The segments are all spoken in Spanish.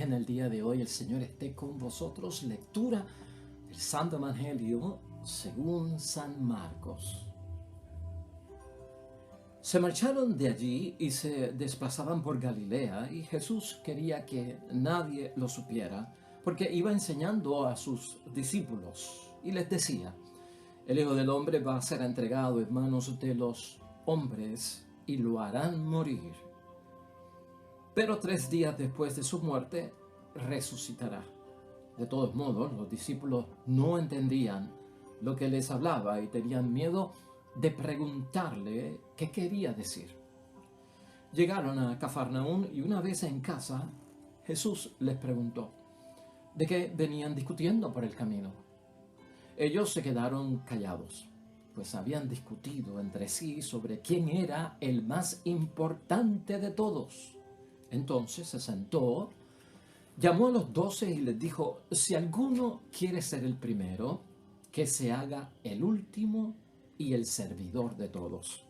bendiga en el día de hoy. El Señor esté con vosotros. Lectura del Santo Evangelio según San Marcos. Se marcharon de allí y se desplazaban por Galilea, y Jesús quería que nadie lo supiera, porque iba enseñando a sus discípulos y les decía: el Hijo del Hombre va a ser entregado en manos de los hombres y lo harán morir, pero 3 días después de su muerte resucitará. De todos modos, los discípulos no entendían lo que les hablaba y tenían miedo de preguntarle qué quería decir. Llegaron a Cafarnaún y una vez en casa, Jesús les preguntó de qué venían discutiendo por el camino. Ellos se quedaron callados, pues habían discutido entre sí sobre quién era el más importante de todos. Entonces se sentó, llamó a los 12 y les dijo: si alguno quiere ser el primero, que se haga el último y el servidor de todos.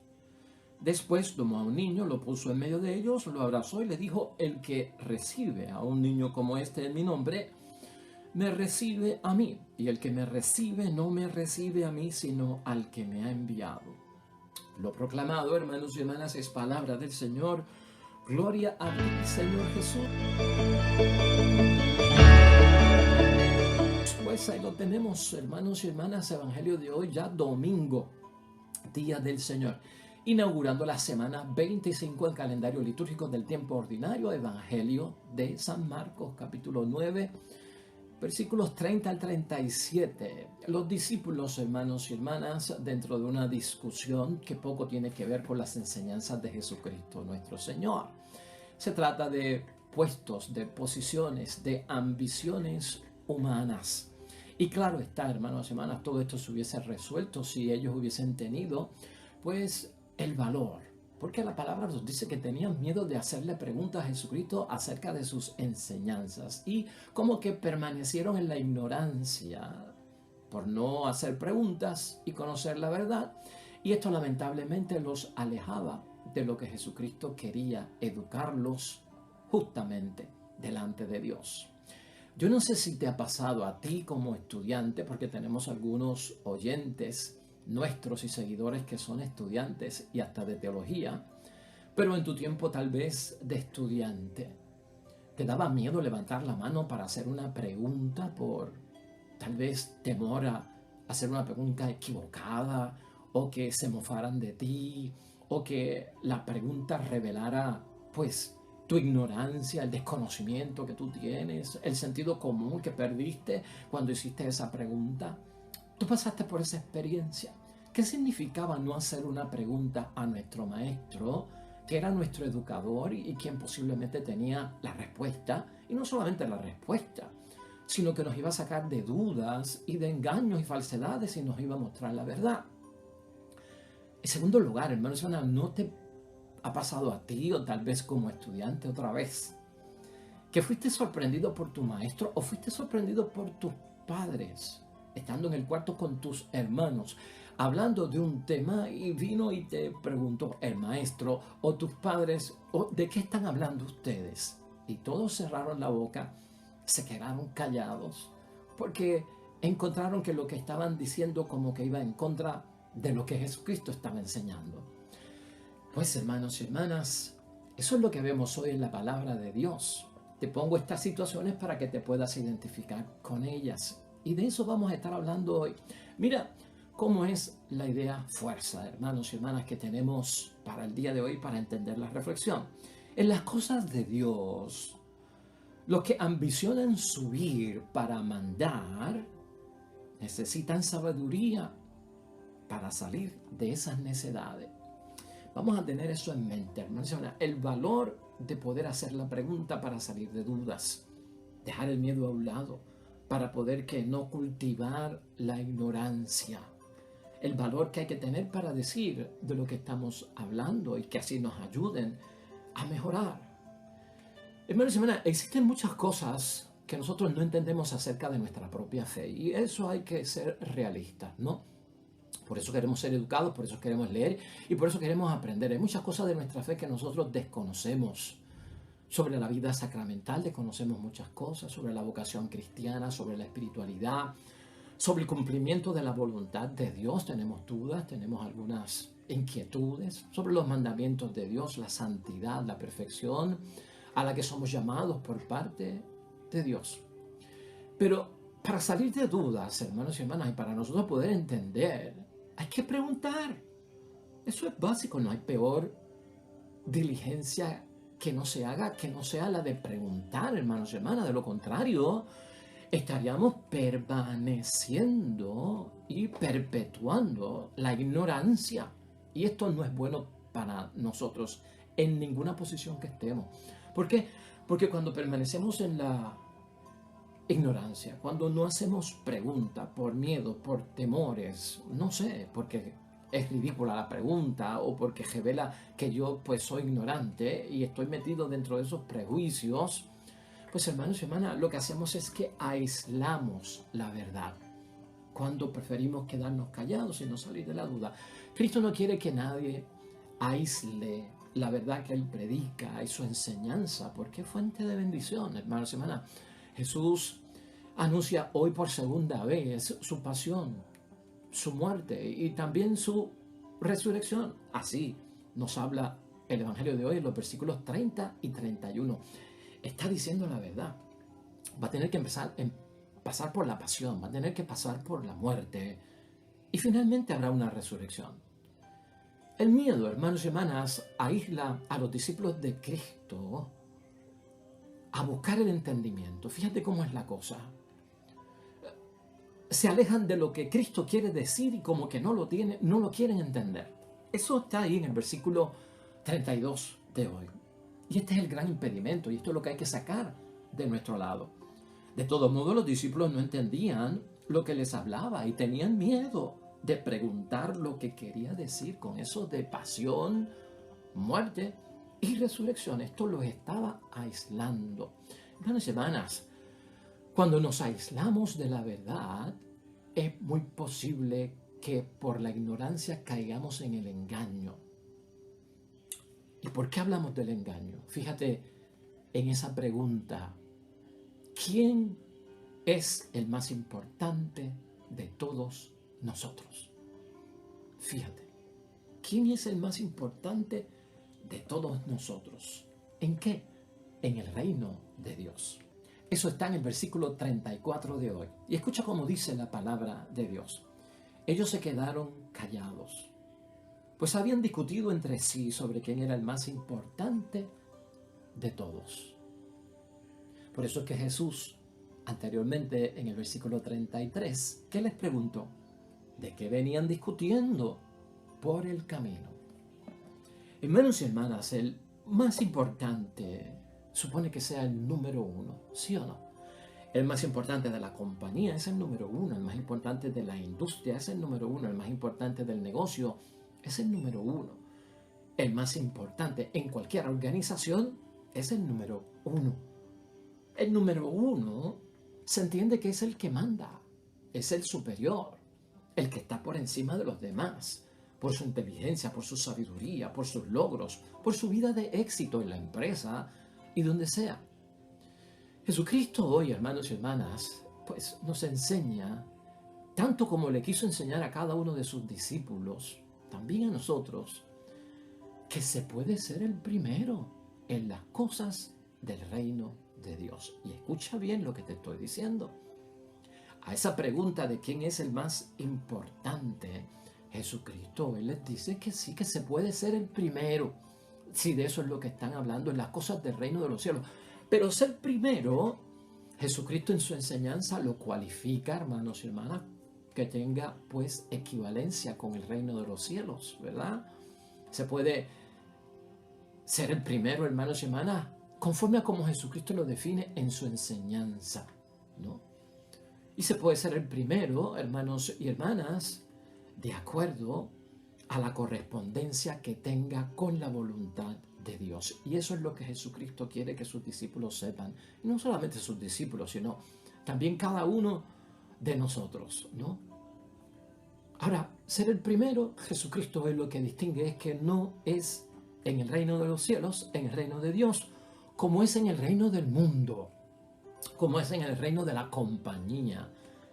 Después tomó a un niño, lo puso en medio de ellos, lo abrazó y le dijo: el que recibe a un niño como este en mi nombre, me recibe a mí, y el que me recibe no me recibe a mí, sino al que me ha enviado. Lo proclamado, hermanos y hermanas, es palabra del Señor. Gloria a ti, Señor Jesús. Pues ahí lo tenemos, hermanos y hermanas, Evangelio de hoy, ya domingo, Día del Señor, inaugurando la semana 25 en calendario litúrgico del tiempo ordinario. Evangelio de San Marcos, capítulo 9, versículos 30 al 37. Los discípulos, hermanos y hermanas, dentro de una discusión que poco tiene que ver con las enseñanzas de Jesucristo nuestro Señor. Se trata de puestos, de posiciones, de ambiciones humanas. Y claro está, hermanos y hermanas, todo esto se hubiese resuelto si ellos hubiesen tenido, pues, el valor. Porque la palabra nos dice que tenían miedo de hacerle preguntas a Jesucristo acerca de sus enseñanzas. Y como que permanecieron en la ignorancia por no hacer preguntas y conocer la verdad. Y esto lamentablemente los alejaba de lo que Jesucristo quería educarlos justamente delante de Dios. Yo no sé si te ha pasado a ti como estudiante, porque tenemos algunos oyentes nuestros y seguidores que son estudiantes y hasta de teología, pero en tu tiempo tal vez de estudiante, ¿te daba miedo levantar la mano para hacer una pregunta por tal vez temor a hacer una pregunta equivocada, o que se mofaran de ti, o que la pregunta revelara pues tu ignorancia, el desconocimiento que tú tienes, el sentido común que perdiste cuando hiciste esa pregunta? Tú pasaste por esa experiencia. ¿Qué significaba no hacer una pregunta a nuestro maestro, que era nuestro educador y quien posiblemente tenía la respuesta? Y no solamente la respuesta, sino que nos iba a sacar de dudas y de engaños y falsedades y nos iba a mostrar la verdad. En segundo lugar, hermanos, ¿no te ha pasado a ti, o tal vez como estudiante otra vez, que fuiste sorprendido por tu maestro o fuiste sorprendido por tus padres, estando en el cuarto con tus hermanos, hablando de un tema, y vino y te preguntó el maestro o tus padres: ¿de qué están hablando ustedes? Y todos cerraron la boca, se quedaron callados, porque encontraron que lo que estaban diciendo como que iba en contra de lo que Jesucristo estaba enseñando. Pues, hermanos y hermanas, eso es lo que vemos hoy en la palabra de Dios. Te pongo estas situaciones para que te puedas identificar con ellas. Y de eso vamos a estar hablando hoy. Mira cómo es la idea fuerza, hermanos y hermanas, que tenemos para el día de hoy para entender la reflexión. En las cosas de Dios, los que ambicionan subir para mandar necesitan sabiduría para salir de esas necedades. Vamos a tener eso en mente, hermanos. El valor de poder hacer la pregunta para salir de dudas, dejar el miedo a un lado, para poder que no cultivar la ignorancia. El valor que hay que tener para decir de lo que estamos hablando y que así nos ayuden a mejorar. Hermanos y hermanas, existen muchas cosas que nosotros no entendemos acerca de nuestra propia fe, y eso hay que ser realistas, ¿no? Por eso queremos ser educados, por eso queremos leer y por eso queremos aprender. Hay muchas cosas de nuestra fe que nosotros desconocemos. Sobre la vida sacramental desconocemos muchas cosas, sobre la vocación cristiana, sobre la espiritualidad, sobre el cumplimiento de la voluntad de Dios tenemos dudas, tenemos algunas inquietudes, sobre los mandamientos de Dios, la santidad, la perfección a la que somos llamados por parte de Dios. Pero para salir de dudas, hermanos y hermanas, y para nosotros poder entender, hay que preguntar. Eso es básico, no hay peor diligencia que no se haga, que no sea la de preguntar, hermanos y hermanas. De lo contrario, estaríamos permaneciendo y perpetuando la ignorancia. Y esto no es bueno para nosotros en ninguna posición que estemos. ¿Por qué? Porque cuando permanecemos en la ignorancia, cuando no hacemos preguntas por miedo, por temores, no sé, porque es ridícula la pregunta o porque revela que yo pues soy ignorante y estoy metido dentro de esos prejuicios, pues hermanos y hermanas, lo que hacemos es que aislamos la verdad cuando preferimos quedarnos callados y no salir de la duda. Cristo no quiere que nadie aísle la verdad que Él predica y su enseñanza, porque es fuente de bendición, hermanos y hermanas. Jesús anuncia hoy por segunda vez su pasión, su muerte y también su resurrección. Así nos habla el Evangelio de hoy en los versículos 30 y 31. Está diciendo la verdad. Va a tener que pasar por la pasión, va a tener que pasar por la muerte y finalmente habrá una resurrección. El miedo, hermanos y hermanas, aísla a los discípulos de Cristo a buscar el entendimiento. Fíjate cómo es la cosa. Se alejan de lo que Cristo quiere decir y como que no lo quieren entender. Eso está ahí en el versículo 32 de hoy. Y este es el gran impedimento y esto es lo que hay que sacar de nuestro lado. De todos modos, los discípulos no entendían lo que les hablaba y tenían miedo de preguntar lo que quería decir con eso de pasión, muerte y resurrección. Esto los estaba aislando. Hermanos y hermanas, cuando nos aislamos de la verdad, es muy posible que por la ignorancia caigamos en el engaño. ¿Y por qué hablamos del engaño? Fíjate en esa pregunta. ¿Quién es el más importante de todos nosotros? Fíjate. ¿Quién es el más importante de todos nosotros? ¿En qué? En el reino de Dios. Eso está en el versículo 34 de hoy. Y escucha cómo dice la palabra de Dios. Ellos se quedaron callados, pues habían discutido entre sí sobre quién era el más importante de todos. Por eso es que Jesús, anteriormente en el versículo 33, ¿qué les preguntó? ¿De qué venían discutiendo por el camino? Hermanos y hermanas, el más importante supone que sea el número uno, ¿sí o no? El más importante de la compañía es el número uno, el más importante de la industria es el número uno, el más importante del negocio es el número uno. El más importante en cualquier organización es el número uno. El número uno se entiende que es el que manda, es el superior, el que está por encima de los demás, por su inteligencia, por su sabiduría, por sus logros, por su vida de éxito en la empresa y donde sea. Jesucristo hoy, hermanos y hermanas, pues nos enseña, tanto como le quiso enseñar a cada uno de sus discípulos, también a nosotros, que se puede ser el primero en las cosas del reino de Dios. Y escucha bien lo que te estoy diciendo. A esa pregunta de quién es el más importante, Jesucristo, Él les dice que sí, que se puede ser el primero. Si de eso es lo que están hablando, en las cosas del reino de los cielos. Pero ser primero, Jesucristo en su enseñanza lo cualifica, hermanos y hermanas, que tenga pues equivalencia con el reino de los cielos, ¿verdad? Se puede ser el primero, hermanos y hermanas, conforme a como Jesucristo lo define en su enseñanza, ¿no? Y se puede ser el primero, hermanos y hermanas, de acuerdo a la correspondencia que tenga con la voluntad de Dios. Y eso es lo que Jesucristo quiere que sus discípulos sepan. Y no solamente sus discípulos, sino también cada uno de nosotros, ¿no? Ahora, ser el primero, Jesucristo es lo que distingue, es que no es en el reino de los cielos, en el reino de Dios, como es en el reino del mundo, como es en el reino de la compañía,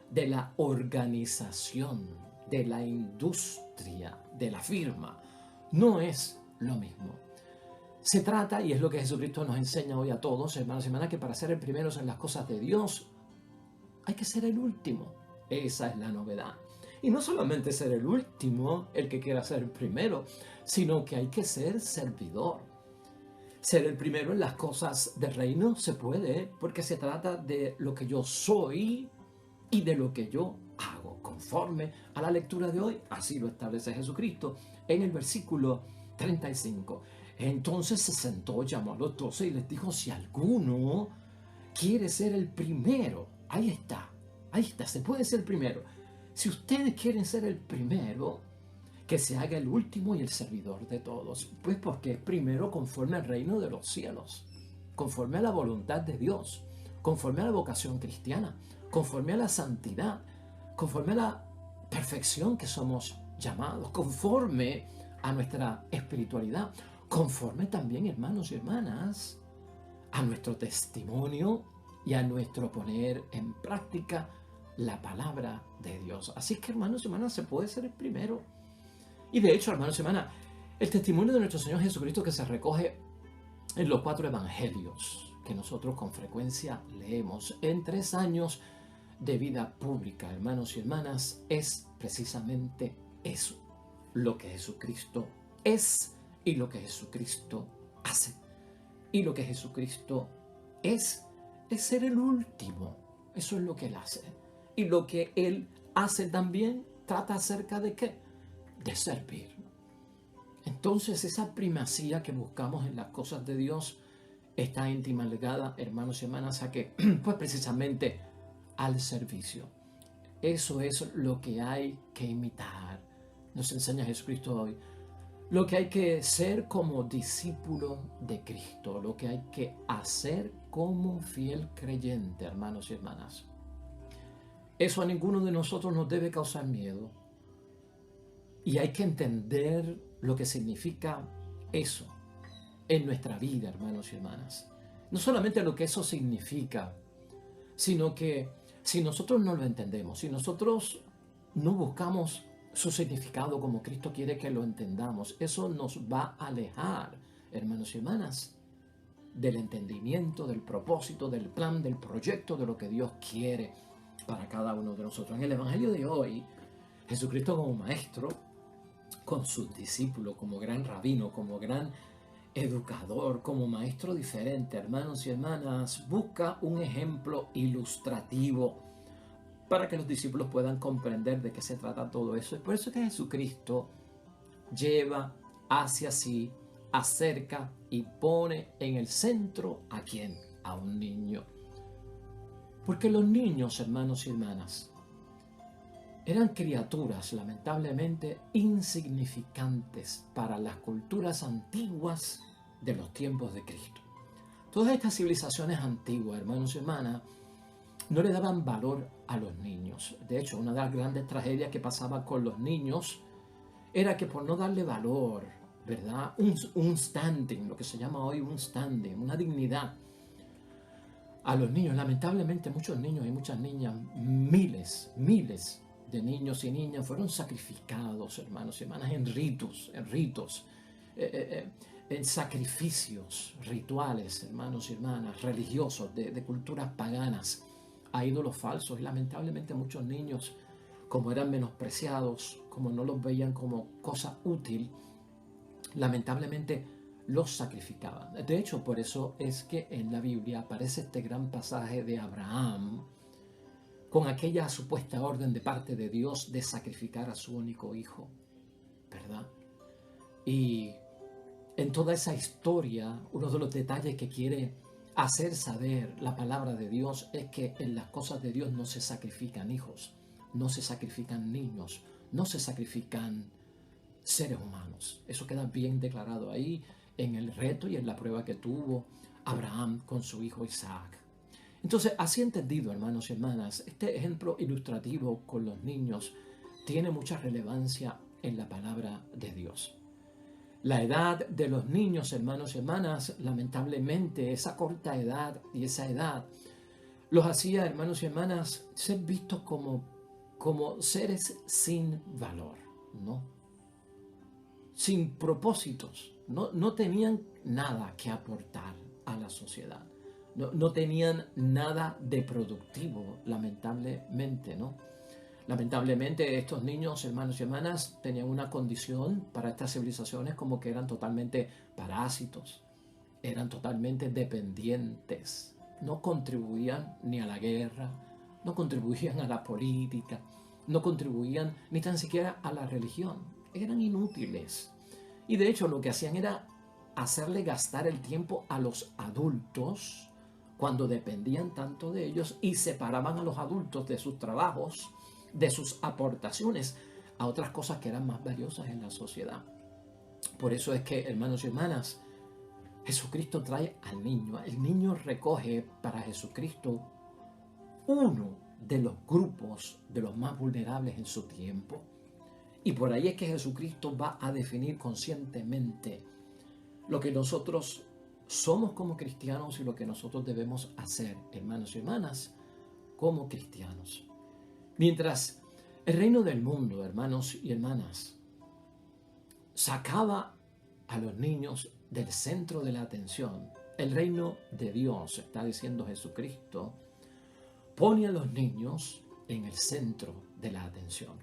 de la organización, de la industria, de la firma. No es lo mismo. Se trata, y es lo que Jesucristo nos enseña hoy a todos, hermanos y hermanas, que para ser el primero en las cosas de Dios hay que ser el último. Esa es la novedad. Y no solamente ser el último, el que quiera ser el primero, sino que hay que ser servidor. Ser el primero en las cosas del reino se puede, porque se trata de lo que yo soy y de lo que yo hago. Conforme a la lectura de hoy, así lo establece Jesucristo en el versículo 35. Entonces se sentó, llamó a los 12 y les dijo: si alguno quiere ser el primero, ahí está, se puede ser el primero. Si ustedes quieren ser el primero, que se haga el último y el servidor de todos. Pues porque es primero conforme al reino de los cielos, conforme a la voluntad de Dios, conforme a la vocación cristiana, conforme a la santidad, conforme a la perfección que somos llamados, conforme a nuestra espiritualidad, conforme también, hermanos y hermanas, a nuestro testimonio y a nuestro poner en práctica la palabra de Dios. Así que, hermanos y hermanas, se puede ser el primero. Y de hecho, hermanos y hermanas, el testimonio de nuestro Señor Jesucristo, que se recoge en los 4 evangelios que nosotros con frecuencia leemos en 3 años de vida pública, hermanos y hermanas, es precisamente eso, lo que Jesucristo es y lo que Jesucristo hace. Y lo que Jesucristo es ser el último. Eso es lo que Él hace. Y lo que Él hace también trata acerca de ¿qué? De servir. Entonces esa primacía que buscamos en las cosas de Dios está íntima ligada, hermanos y hermanas, a que, pues precisamente al servicio. Eso es lo que hay que imitar. Nos enseña Jesucristo hoy. Lo que hay que ser como discípulo de Cristo, lo que hay que hacer como fiel creyente, hermanos y hermanas. Eso a ninguno de nosotros nos debe causar miedo. Y hay que entender lo que significa eso en nuestra vida, hermanos y hermanas. No solamente lo que eso significa, sino que si nosotros no lo entendemos, si nosotros no buscamos su significado como Cristo quiere que lo entendamos, eso nos va a alejar, hermanos y hermanas, del entendimiento, del propósito, del plan, del proyecto, de lo que Dios quiere para cada uno de nosotros. En el Evangelio de hoy, Jesucristo como maestro, con sus discípulos, como gran rabino, como gran educador, como maestro diferente, hermanos y hermanas, busca un ejemplo ilustrativo para que los discípulos puedan comprender de qué se trata todo eso. Es por eso que Jesucristo lleva hacia sí, acerca y pone en el centro ¿a quién? A un niño. Porque los niños, hermanos y hermanas, eran criaturas lamentablemente insignificantes para las culturas antiguas de los tiempos de Cristo. Todas estas civilizaciones antiguas, hermanos y hermanas, no le daban valor a los niños. De hecho, una de las grandes tragedias que pasaba con los niños era que por no darle valor, ¿verdad? Un standing, lo que se llama hoy un standing, una dignidad a los niños. Lamentablemente muchos niños y muchas niñas, miles de niños y niñas fueron sacrificados, hermanos y hermanas, en ritos, en sacrificios rituales, hermanos y hermanas, religiosos, de culturas paganas, a ídolos falsos. Y lamentablemente muchos niños, como eran menospreciados, como no los veían como cosa útil, lamentablemente los sacrificaban. De hecho, por eso es que en la Biblia aparece este gran pasaje de Abraham, con aquella supuesta orden de parte de Dios de sacrificar a su único hijo, ¿verdad? Y en toda esa historia, uno de los detalles que quiere hacer saber la palabra de Dios es que en las cosas de Dios no se sacrifican hijos, no se sacrifican niños, no se sacrifican seres humanos. Eso queda bien declarado ahí en el reto y en la prueba que tuvo Abraham con su hijo Isaac. Entonces, así entendido, hermanos y hermanas, este ejemplo ilustrativo con los niños tiene mucha relevancia en la palabra de Dios. La edad de los niños, hermanos y hermanas, lamentablemente, esa corta edad y esa edad los hacía, hermanos y hermanas, ser vistos como seres sin valor, ¿no? Sin propósitos, no tenían nada que aportar a la sociedad, no tenían nada de productivo, lamentablemente, ¿no? Lamentablemente estos niños, hermanos y hermanas, tenían una condición para estas civilizaciones como que eran totalmente parásitos, eran totalmente dependientes, no contribuían ni a la guerra, no contribuían a la política, no contribuían ni tan siquiera a la religión, eran inútiles. Y de hecho lo que hacían era hacerle gastar el tiempo a los adultos cuando dependían tanto de ellos y separaban a los adultos de sus trabajos, de sus aportaciones a otras cosas que eran más valiosas en la sociedad. Por eso es que, hermanos y hermanas, Jesucristo trae al niño. El niño recoge para Jesucristo uno de los grupos de los más vulnerables en su tiempo. Y por ahí es que Jesucristo va a definir conscientemente lo que nosotros somos como cristianos y lo que nosotros debemos hacer, hermanos y hermanas, como cristianos. Mientras el reino del mundo, hermanos y hermanas, sacaba a los niños del centro de la atención, el reino de Dios, está diciendo Jesucristo, pone a los niños en el centro de la atención.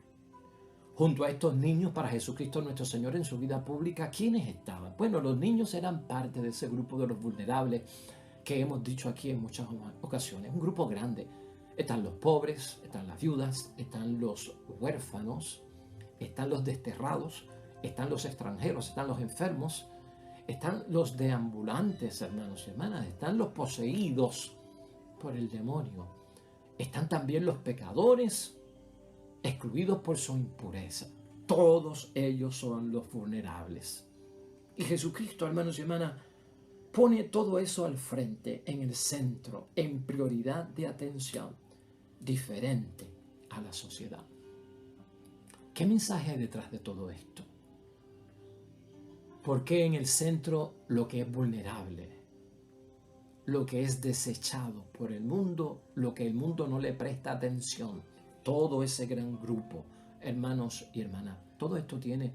Junto a estos niños, para Jesucristo nuestro Señor en su vida pública, ¿quiénes estaban? Bueno, los niños eran parte de ese grupo de los vulnerables que hemos dicho aquí en muchas ocasiones, un grupo grande. Están los pobres, están las viudas, están los huérfanos, están los desterrados, están los extranjeros, están los enfermos, están los deambulantes, hermanos y hermanas, están los poseídos por el demonio, están también los pecadores, excluidos por su impureza. Todos ellos son los vulnerables. Y Jesucristo, hermanos y hermanas, pone todo eso al frente, en el centro, en prioridad de atención, diferente a la sociedad. ¿Qué mensaje hay detrás de todo esto? ¿Por qué en el centro lo que es vulnerable, lo que es desechado por el mundo, lo que el mundo no le presta atención? Todo ese gran grupo, hermanos y hermanas, todo esto tiene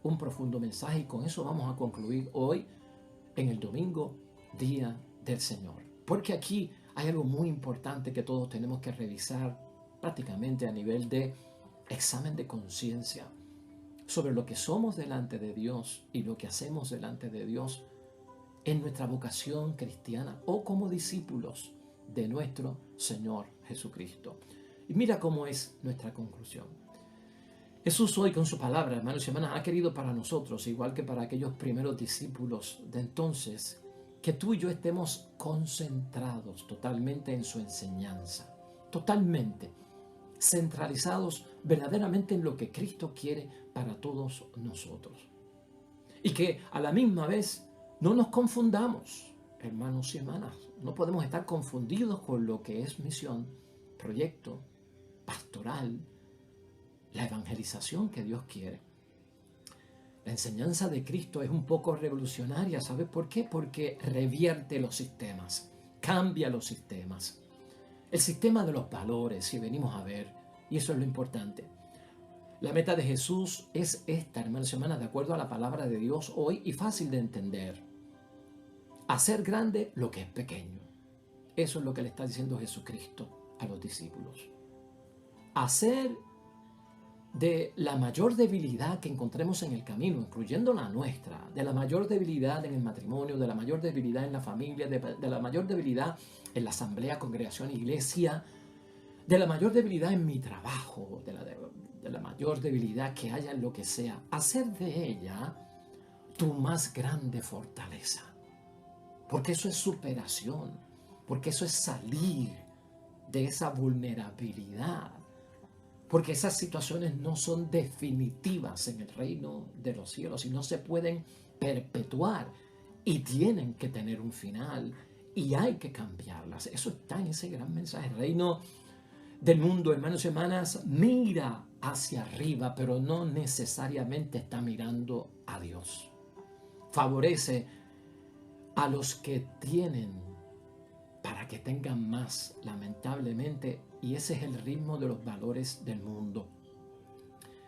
un profundo mensaje y con eso vamos a concluir hoy en el domingo, Día del Señor. Porque aquí hay algo muy importante que todos tenemos que revisar prácticamente a nivel de examen de conciencia sobre lo que somos delante de Dios y lo que hacemos delante de Dios en nuestra vocación cristiana o como discípulos de nuestro Señor Jesucristo. Y mira cómo es nuestra conclusión. Jesús hoy con su palabra, hermanos y hermanas, ha querido para nosotros, igual que para aquellos primeros discípulos de entonces, que tú y yo estemos concentrados totalmente en su enseñanza, totalmente centralizados verdaderamente en lo que Cristo quiere para todos nosotros. Y que a la misma vez no nos confundamos, hermanos y hermanas. No podemos estar confundidos con lo que es misión, proyecto, pastoral, la evangelización que Dios quiere. La enseñanza de Cristo es un poco revolucionaria, ¿sabes por qué? Porque revierte los sistemas, cambia los sistemas. El sistema de los valores, si venimos a ver, y eso es lo importante. La meta de Jesús es esta, hermanos y hermanas, de acuerdo a la palabra de Dios hoy y fácil de entender. Hacer grande lo que es pequeño. Eso es lo que le está diciendo Jesucristo a los discípulos. Hacer de la mayor debilidad que encontremos en el camino, incluyendo la nuestra, de la mayor debilidad en el matrimonio, de la mayor debilidad en la familia, de la mayor debilidad en la asamblea, congregación, iglesia, de la mayor debilidad en mi trabajo, de la mayor debilidad que haya en lo que sea, hacer de ella tu más grande fortaleza. Porque eso es superación, porque eso es salir de esa vulnerabilidad. Porque esas situaciones no son definitivas en el reino de los cielos y no se pueden perpetuar y tienen que tener un final y hay que cambiarlas. Eso está en ese gran mensaje. El reino del mundo, hermanos y hermanas, mira hacia arriba, pero no necesariamente está mirando a Dios. favorece a los que tienen para que tengan más, lamentablemente, y ese es el ritmo de los valores del mundo.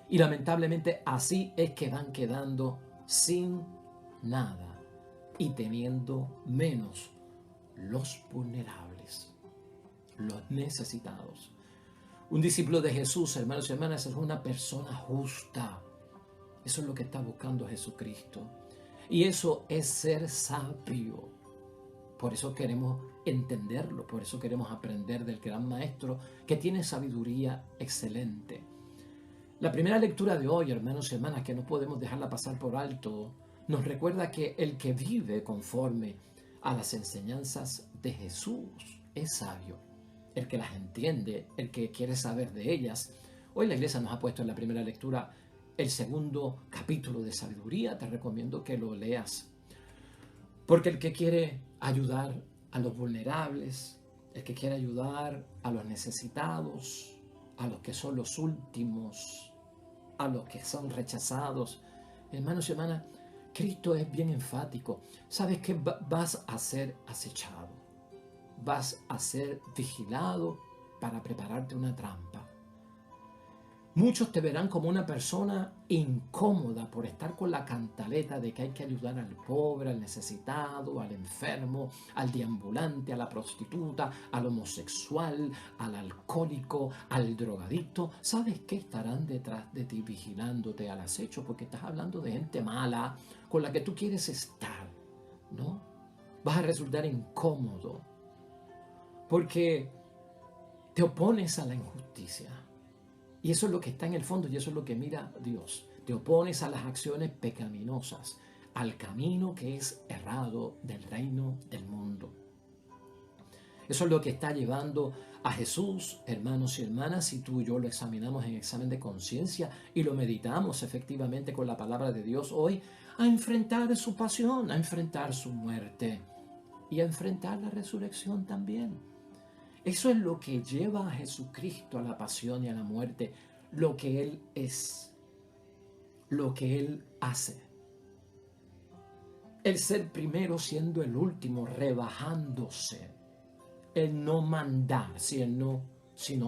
Y lamentablemente así es que van quedando sin nada y teniendo menos los vulnerables, los necesitados. Un discípulo de Jesús, hermanos y hermanas, es una persona justa. Eso es lo que está buscando Jesucristo. Y eso es ser sabio. Por eso queremos entenderlo, por eso queremos aprender del gran maestro que tiene sabiduría excelente. La primera lectura de hoy, hermanos y hermanas, que no podemos dejarla pasar por alto, nos recuerda que el que vive conforme a las enseñanzas de Jesús es sabio. El que las entiende, el que quiere saber de ellas. Hoy la iglesia nos ha puesto en la primera lectura el segundo capítulo de sabiduría. Te recomiendo que lo leas. Porque el que quiere ayudar a los vulnerables, el que quiere ayudar a los necesitados, a los que son los últimos, a los que son rechazados, hermanos y hermanas, Cristo es bien enfático. ¿Sabes que vas a ser acechado? Vas a ser vigilado para prepararte una trampa. Muchos te verán como una persona incómoda por estar con la cantaleta de que hay que ayudar al pobre, al necesitado, al enfermo, al deambulante, a la prostituta, al homosexual, al alcohólico, al drogadicto. ¿Sabes qué? Estarán detrás de ti vigilándote al acecho porque estás hablando de gente mala con la que tú quieres estar, ¿no? Vas a resultar incómodo porque te opones a la injusticia. Y eso es lo que está en el fondo y eso es lo que mira Dios. Te opones a las acciones pecaminosas, al camino que es errado del reino del mundo. Eso es lo que está llevando a Jesús, hermanos y hermanas, si tú y yo lo examinamos en examen de conciencia y lo meditamos efectivamente con la palabra de Dios hoy, a enfrentar su pasión, a enfrentar su muerte y a enfrentar la resurrección también. Eso es lo que lleva a Jesucristo a la pasión y a la muerte, lo que Él es, lo que Él hace. El ser primero siendo el último, rebajándose. El no mandar, sino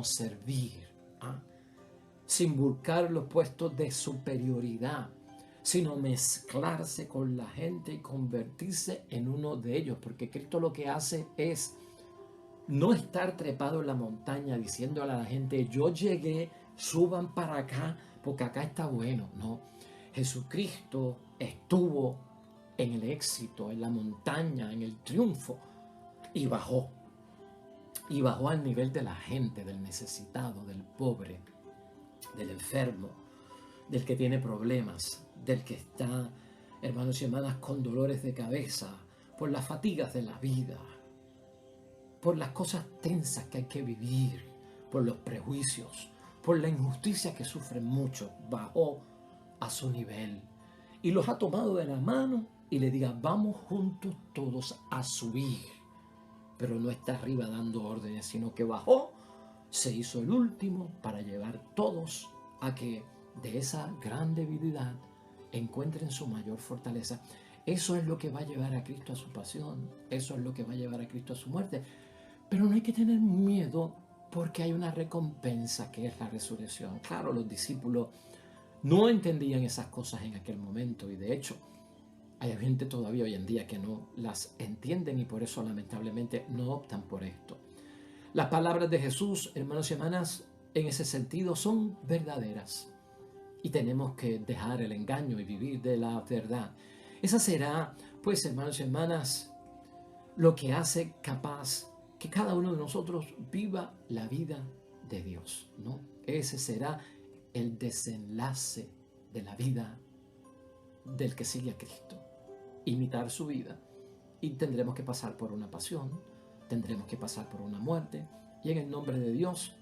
servir. Sin buscar los puestos de superioridad, sino mezclarse con la gente y convertirse en uno de ellos. Porque Cristo lo que hace es no estar trepado en la montaña diciéndole a la gente, yo llegué, suban para acá, porque acá está bueno. No, Jesucristo estuvo en el éxito, en la montaña, en el triunfo, y bajó. Y bajó al nivel de la gente, del necesitado, del pobre, del enfermo, del que tiene problemas, del que está, hermanos y hermanas, con dolores de cabeza, por las fatigas de la vida, por las cosas tensas que hay que vivir, por los prejuicios, por la injusticia que sufren muchos. Bajó a su nivel y los ha tomado de la mano y le diga, vamos juntos todos a subir. Pero no está arriba dando órdenes, sino que bajó, se hizo el último para llevar todos a que de esa gran debilidad encuentren su mayor fortaleza. Eso es lo que va a llevar a Cristo a su pasión, eso es lo que va a llevar a Cristo a su muerte. Pero no hay que tener miedo porque hay una recompensa que es la resurrección. Claro, los discípulos no entendían esas cosas en aquel momento y de hecho hay gente todavía hoy en día que no las entienden y por eso lamentablemente no optan por esto. Las palabras de Jesús, hermanos y hermanas, en ese sentido son verdaderas y tenemos que dejar el engaño y vivir de la verdad. Esa será, pues, hermanos y hermanas, lo que hace capaz que cada uno de nosotros viva la vida de Dios, ¿no? Ese será el desenlace de la vida del que sigue a Cristo. Imitar su vida. Y tendremos que pasar por una pasión, tendremos que pasar por una muerte, y en el nombre de Dios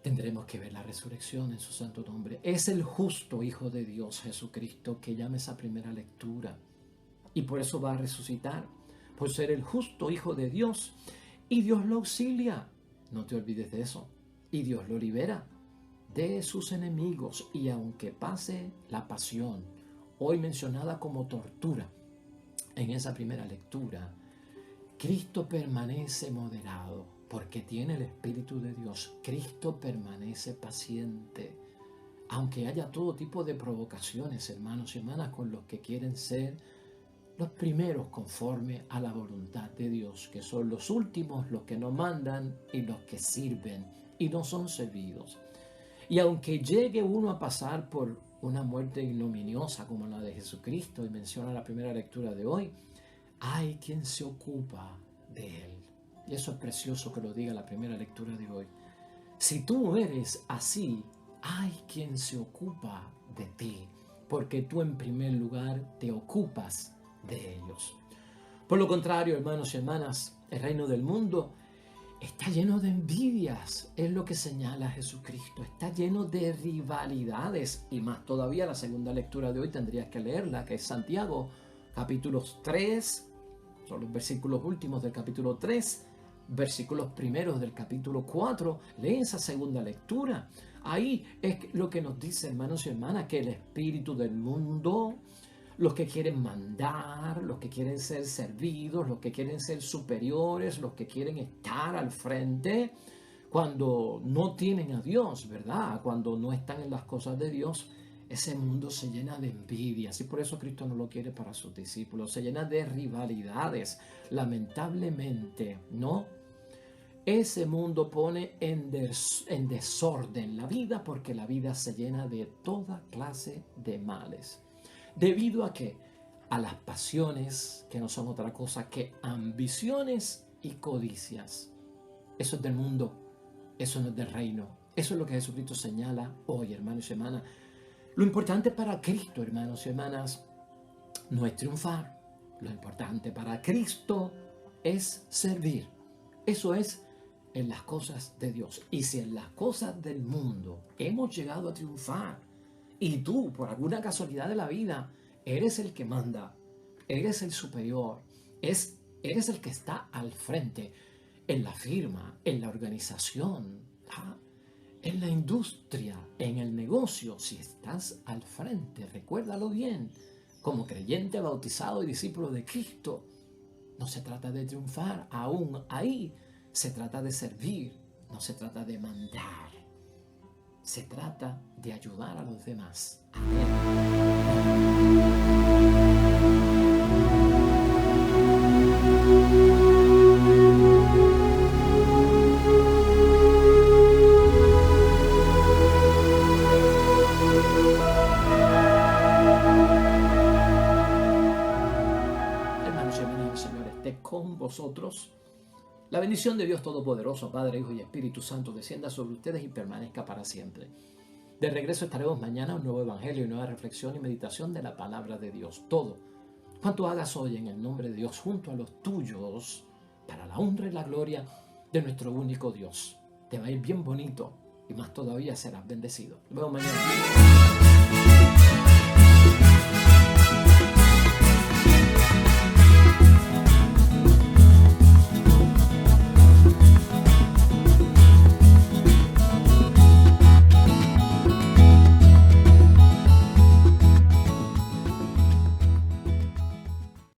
tendremos que ver la resurrección en su santo nombre. Es el justo Hijo de Dios, Jesucristo, que llama esa primera lectura. Y por eso va a resucitar, por ser el justo Hijo de Dios. Y Dios lo auxilia, no te olvides de eso. Y Dios lo libera de sus enemigos. Y aunque pase la pasión hoy mencionada como tortura. En esa primera lectura, Cristo permanece moderado porque tiene el Espíritu de Dios. Cristo permanece paciente, aunque haya todo tipo de provocaciones, hermanos y hermanas, con los que quieren ser los primeros conforme a la voluntad de Dios, que son los últimos, los que no mandan y los que sirven y no son servidos. Y aunque llegue uno a pasar por una muerte ignominiosa como la de Jesucristo, y menciona la primera lectura de hoy, hay quien se ocupa de él. Y eso es precioso que lo diga la primera lectura de hoy. Si tú eres así, hay quien se ocupa de ti, porque tú en primer lugar te ocupas de ellos. Por lo contrario, hermanos y hermanas, el reino del mundo está lleno de envidias, es lo que señala Jesucristo. Está lleno de rivalidades, y más todavía la segunda lectura de hoy tendrías que leerla, que es Santiago, capítulos 3, son los versículos últimos del capítulo 3, versículos primeros del capítulo 4. Lee esa segunda lectura. Ahí es lo que nos dice, hermanos y hermanas, que el espíritu del mundo, los que quieren mandar, los que quieren ser servidos, los que quieren ser superiores, los que quieren estar al frente, cuando no tienen a Dios, ¿verdad? Cuando no están en las cosas de Dios, ese mundo se llena de envidias, y por eso Cristo no lo quiere para sus discípulos. Se llena de rivalidades, lamentablemente, ¿no? Ese mundo pone en desorden la vida, porque la vida se llena de toda clase de males. ¿Debido a qué? A las pasiones, que no son otra cosa que ambiciones y codicias. Eso es del mundo, eso no es del reino. Eso es lo que Jesucristo señala hoy, hermanos y hermanas. Lo importante para Cristo, hermanos y hermanas, no es triunfar. Lo importante para Cristo es servir. Eso es en las cosas de Dios. Y si en las cosas del mundo hemos llegado a triunfar, y tú, por alguna casualidad de la vida, eres el que manda, eres el superior, eres el que está al frente en la firma, en la organización, en la industria, en el negocio, si estás al frente, recuérdalo bien, como creyente bautizado y discípulo de Cristo, no se trata de triunfar, aún ahí se trata de servir, no se trata de mandar. Se trata de ayudar a los demás. Hermanos y hermanas, el Señor esté con vosotros. La bendición de Dios Todopoderoso, Padre, Hijo y Espíritu Santo, descienda sobre ustedes y permanezca para siempre. De regreso estaremos mañana, un nuevo evangelio y nueva reflexión y meditación de la palabra de Dios. Todo cuanto hagas hoy en el nombre de Dios junto a los tuyos, para la honra y la gloria de nuestro único Dios. Te va a ir bien bonito y más todavía serás bendecido. Nos vemos mañana.